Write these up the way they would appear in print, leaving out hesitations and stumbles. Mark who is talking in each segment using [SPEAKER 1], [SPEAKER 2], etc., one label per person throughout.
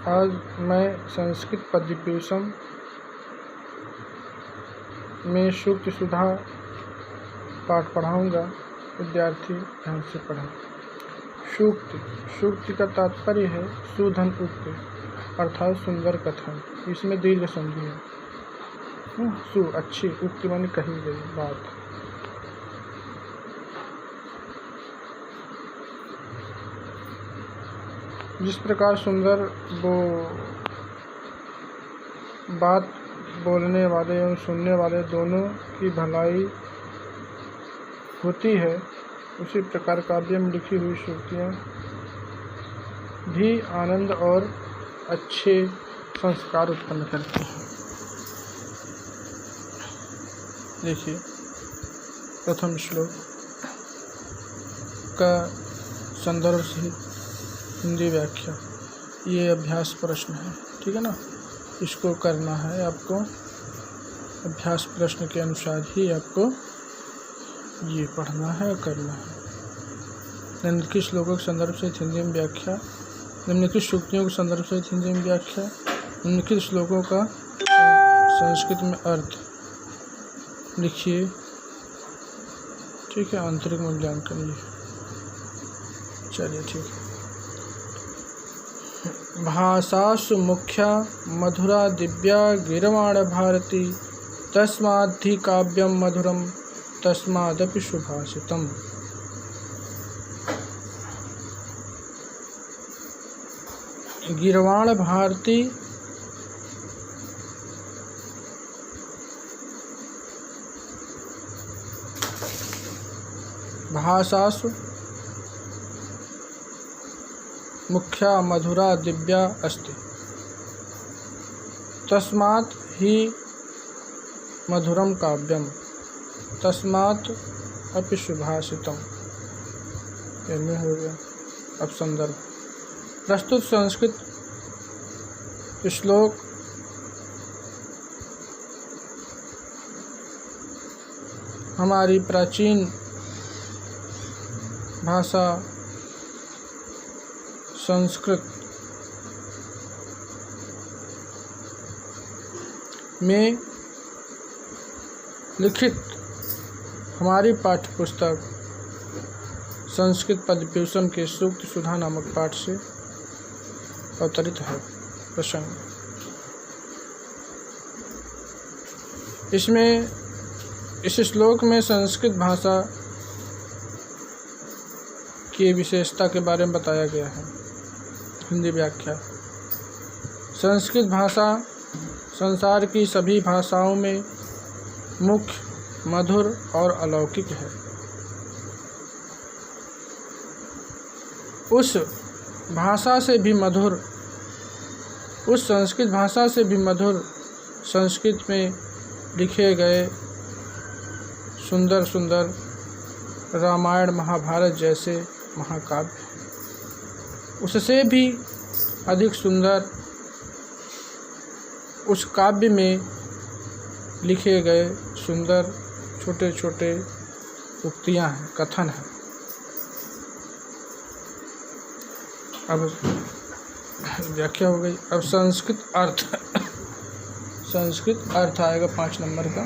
[SPEAKER 1] आज मैं संस्कृत पद्यभूषण में सूक्त सुधा पाठ पढ़ाऊंगा। विद्यार्थी ध्यान से पढ़ें। सूक्ति का तात्पर्य है सुधन उक्ति अर्थात सुंदर कथन। इसमें दीर्घ संधि है। अच्छी उक्ति माने कही गई बात। जिस प्रकार सुंदर बात बोलने वाले एवं सुनने वाले दोनों की भलाई होती है, उसी प्रकार काव्य में लिखी हुई सूक्तियाँ भी आनंद और अच्छे संस्कार उत्पन्न करती हैं। देखिए, प्रथम श्लोक का संदर्भ से हिंदी व्याख्या। ये अभ्यास प्रश्न है, ठीक है ना। इसको करना है आपको। अभ्यास प्रश्न के अनुसार ही आपको ये पढ़ना है और करना है। निम्नलिखित श्लोकों के संदर्भ से हिंदी में व्याख्या। निम्नलिखित सूक्तियों के संदर्भ से हिंदी में व्याख्या। निम्नलिखित श्लोकों का संस्कृत में अर्थ लिखिए, ठीक है। आंतरिक मूल्यांकन ये। चलिए, ठीक है। भाषासु मुख्या मधुरा दिव्या गीर्वाण भारती तस्माद्धि काव्यम मधुरम तस्मादपि सुभाषितम्। गीर्वाण भारती भाषासु मुख्या मधुरा दिव्या अस्ति तस्मात् ही मधुरम काव्यम तस्मात् अपि सुभाषितम्। इनमें हो गया। अब संदर्भ। प्रस्तुत संस्कृत श्लोक हमारी प्राचीन भाषा संस्कृत में लिखित हमारी पाठ्यपुस्तक संस्कृत पद्यभूषण के सूक्त सुधा नामक पाठ से अवतरित है। प्रसंग। इसमें इस श्लोक में संस्कृत भाषा की विशेषता के बारे में बताया गया है। हिंदी व्याख्या। संस्कृत भाषा संसार की सभी भाषाओं में मुख्य, मधुर और अलौकिक है। उस संस्कृत भाषा से भी मधुर संस्कृत में लिखे गए सुंदर सुंदर रामायण महाभारत जैसे महाकाव्य, उससे भी अधिक सुंदर उस काव्य में लिखे गए सुंदर छोटे छोटे उक्तियाँ हैं, कथन हैं। अब व्याख्या हो गई। अब संस्कृत अर्थ आएगा 5 नंबर का।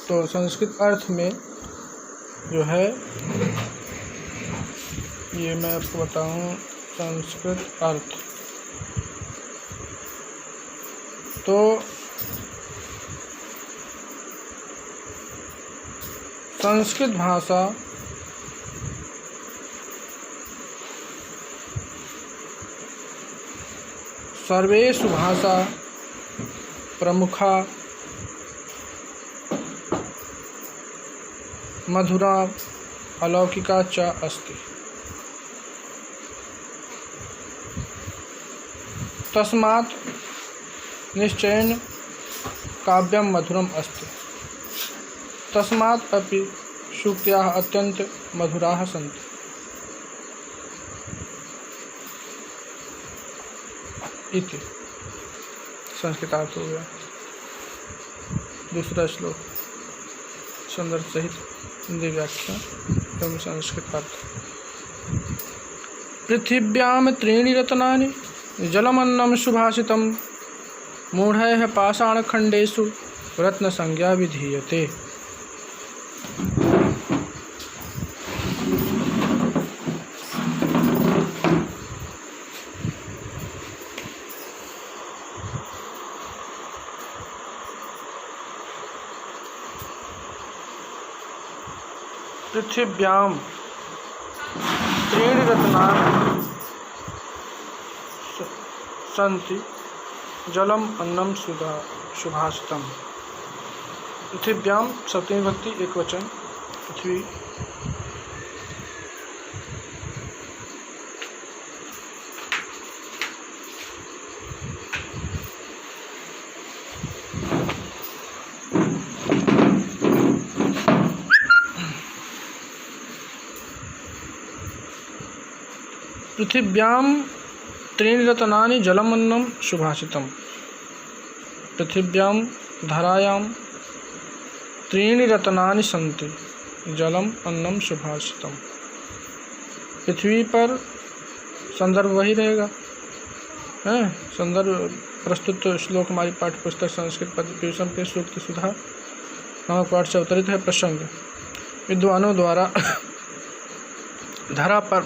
[SPEAKER 1] तो संस्कृत अर्थ में जो है, ये मैं आपको बताऊं। संस्कृत अर्थ तो संस्कृत भाषा सर्वेषु भाषा प्रमुखा मधुरा अलौकिका च अस्ति तस्मात् निश्चयेन काव्यम मधुरम अस्ति तस्मात् अपि सूक्त्याः अत्यंत मधुराः सन्ति। इति संस्कृतार्थ हो गया। दूसरा श्लोक संदर्भ सहित हिंदी व्याख्या एवं संस्कृत अर्थ। पृथिव्यां त्रीणि रत्नानि जलमन्नं सुभाषितं मूढ़ैः पाषाणखण्डेषु रत्नसंज्ञा विधीयते। पृथिव्यां त्रीणि रत्नानि सन्ति जलम अन्नम सुभाषितम। पृथिव्यां सप्तमी विभक्ति एक वचन पृथ्वी। पृथिव्यां त्रीणि रत्नानि जलमन्नं सुभाषितम्। पृथिव्यां धरायां त्रीणि रत्नानि सन्ति जलम अन्नम सुभाषितम्। पृथ्वी पर संदर्भ वही रहेगा, है संदर्भ प्रस्तुत श्लोक हमारी पाठ्य पुस्तक संस्कृत पद्यभूषण के सूक्त सुधा नामक पाठ से अवतरित है। प्रसंग विद्वानों द्वारा धरा पर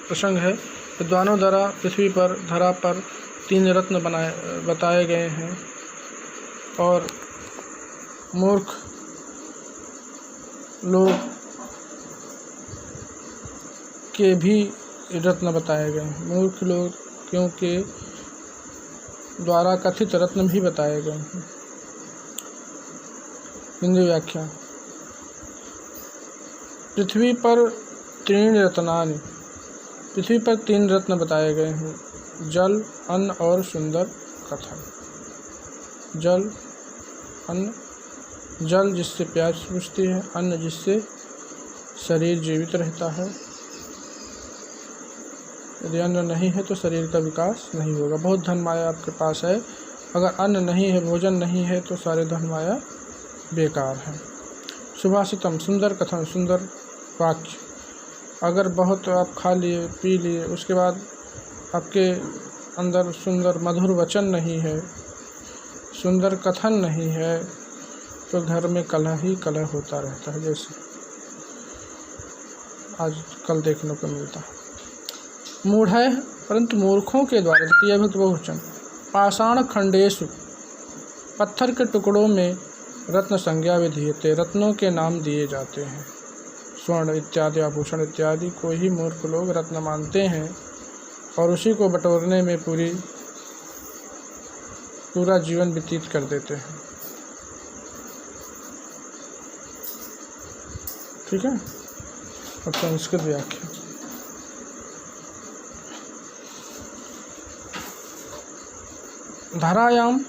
[SPEAKER 1] प्रसंग है। विद्वानों द्वारा पृथ्वी पर धरा पर तीन रत्न बताए गए हैं और मूर्ख लोग के भी रत्न बताए गए हैं। मूर्ख लोग क्योंकि द्वारा कथित रत्न भी बताए गए हैं। हिंदी व्याख्या। पृथ्वी पर तीन रत्नानि, पृथ्वी पर तीन रत्न बताए गए हैं, जल, अन्न और सुंदर कथन। जल, अन्न, जल जिससे प्यास बुझती है, अन्न जिससे शरीर जीवित रहता है। यदि अन्न नहीं है तो शरीर का विकास नहीं होगा। बहुत धन माया आपके पास है, अगर अन्न नहीं है, भोजन नहीं है तो सारे धन माया बेकार है। सुभाषितम, सुंदर कथन, सुंदर वाक्य। अगर बहुत आप खा लिए पी लिए, उसके बाद आपके अंदर सुंदर मधुर वचन नहीं है, सुंदर कथन नहीं है, तो घर में कलह ही कलह होता रहता है, जैसे आज कल देखने को मिलता है। मूढ़ है परंतु मूर्खों के द्वारा, तृतीय विभक्ति बहुवचन, पाषाण खंडेषु, पत्थर के टुकड़ों में रत्न संज्ञा विधीयते, रत्नों के नाम दिए जाते हैं। स्वर्ण इत्यादि आभूषण इत्यादि को ही मूर्ख लोग रत्न मानते हैं और उसी को बटोरने में पूरा जीवन व्यतीत कर देते हैं। ठीक है। अब संस्कृत व्याख्या। धरायाम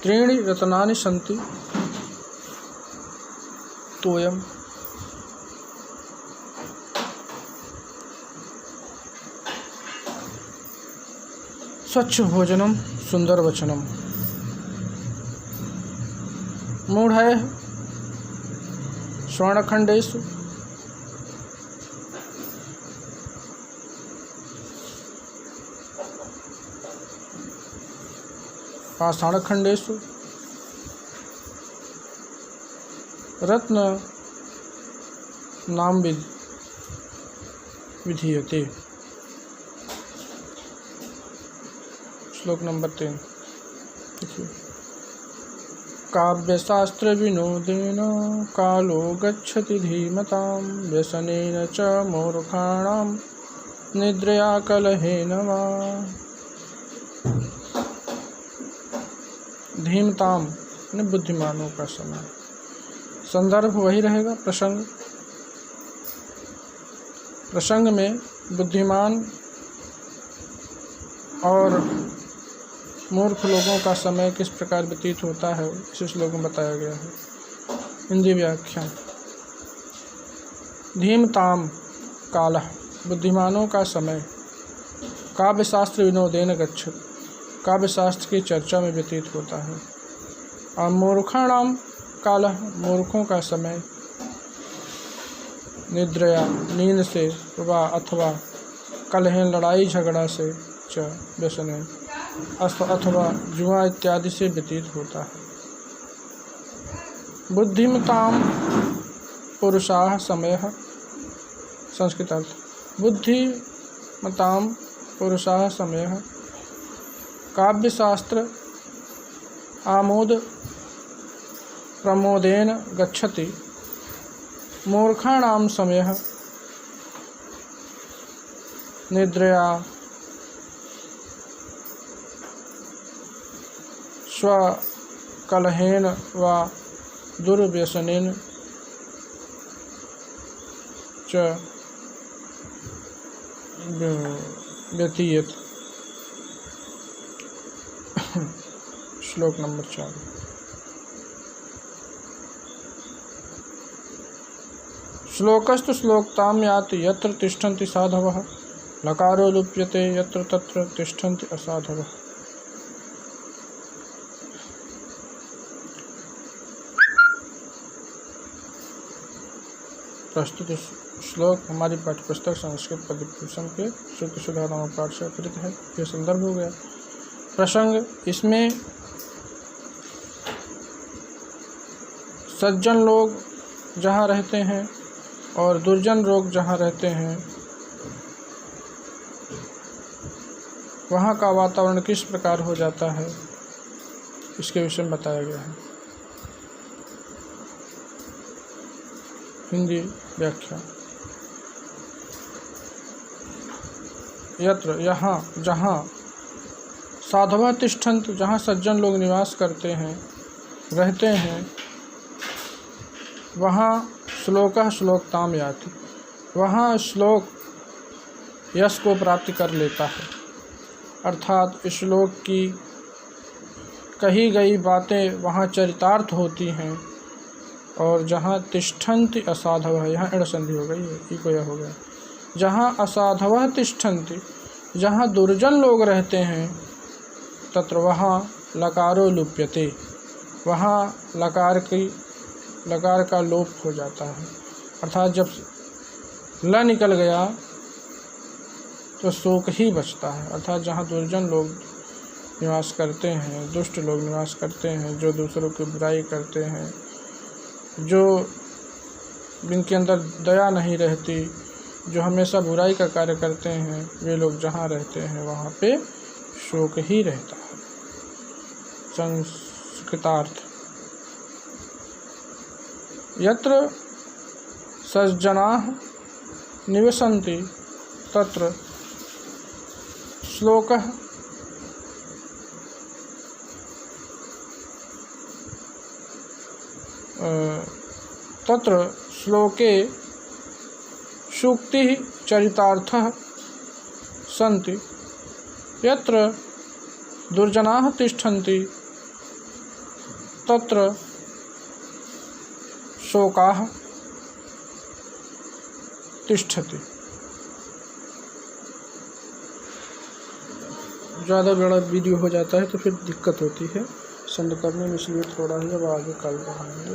[SPEAKER 1] त्रीणि रत्नानि सन्ति तोयम, स्वच्छ भोजनम सुंदर वचनम। मूढ़ है स्वर्णखंडेषु, पाषाणखंडेषु, रत्न नाम विधीयते। श्लोक नंबर 3। काव्यशास्त्र विनोदेन कालो गच्छति धीमतां, व्यसनेन च मूर्खाणां निद्रया कलहेन वा। धीमताम यानी बुद्धिमानों का समय। संदर्भ वही रहेगा प्रसंग में बुद्धिमान और मूर्ख लोगों का समय किस प्रकार व्यतीत होता है इस श्लोक में बताया गया है। हिंदी व्याख्या। धीमताम कालः, बुद्धिमानों का समय। काव्यशास्त्र विनोदेन गच्छति, काव्य शास्त्र की चर्चा में व्यतीत होता है। और मूर्खाणाम कालः मूर्खों का समय, निद्रया नींद से, वा अथवा कलह लड़ाई झगड़ा से, च व्यसने अथवा जुआ इत्यादि से व्यतीत होता है। बुद्धिमताम पुरुषाः समयः, संस्कृत अर्थ बुद्धिमताम पुरुषाः समयः काव्यशास्त्र आमोद प्रमोदेन गच्छति, मूर्खाणां समयः निद्रया स्वकलहेन वा दुर्व्यसनेन च व्यतीयते। श्लोक नंबर 4। श्लोकस्तु श्लोकतां याति यत्र तिष्ठन्ति साधवः, लकारो लुप्यते यत्र तत्र तिष्ठन्ति असाधवः। प्रस्तुत श्लोक हमारी पाठ्यपुस्तक संस्कृत पद्यभूषण के श्रुति सुधा नामक पाठ से उत्तरित है। यह संदर्भ हो गया। प्रसंग, इसमें सज्जन लोग जहाँ रहते हैं और दुर्जन लोग जहाँ रहते हैं वहाँ का वातावरण किस प्रकार हो जाता है, इसके विषय में बताया गया है। हिंदी व्याख्या। यत्र यहाँ, जहाँ, साधवः तिष्ठन्ति, जहाँ सज्जन लोग निवास करते हैं, रहते हैं, वहाँ श्लोकः श्लोकताम याति, वहाँ श्लोक यश को प्राप्त कर लेता है। अर्थात श्लोक की कही गई बातें वहाँ चरितार्थ होती हैं। और जहाँ तिष्ठन्ति असाधवः, यहाँ इण संधि हो गई है, इको यह हो गया। जहाँ असाधवः तिष्ठन्ति, जहाँ दुर्जन लोग रहते हैं, तत्र वहाँ लकारो लुप्यते, वहाँ लकार का लोप हो जाता है। अर्थात जब ल निकल गया तो शोक ही बचता है। अर्थात जहाँ दुर्जन लोग निवास करते हैं, दुष्ट लोग निवास करते हैं, जो दूसरों की बुराई करते हैं, जो जिनके अंदर दया नहीं रहती, जो हमेशा बुराई का कार्य करते हैं, वे लोग जहाँ रहते हैं वहाँ पे शोक ही रहता है। संस्कृतार्थ। यत्र सज्जनाः निवसन्ति तत्र श्लोकः तत्र श्लोके सूक्तिः चरितार्थः सन्ति, यत्र दुर्जनाः तिष्ठन्ति तत्र शोकाः तिष्ठति। ज़्यादा बड़ा वीडियो हो जाता है तो फिर दिक्कत होती है सेंड करने में, इसलिए थोड़ा ही अब आगे कल बढ़ाएंगे।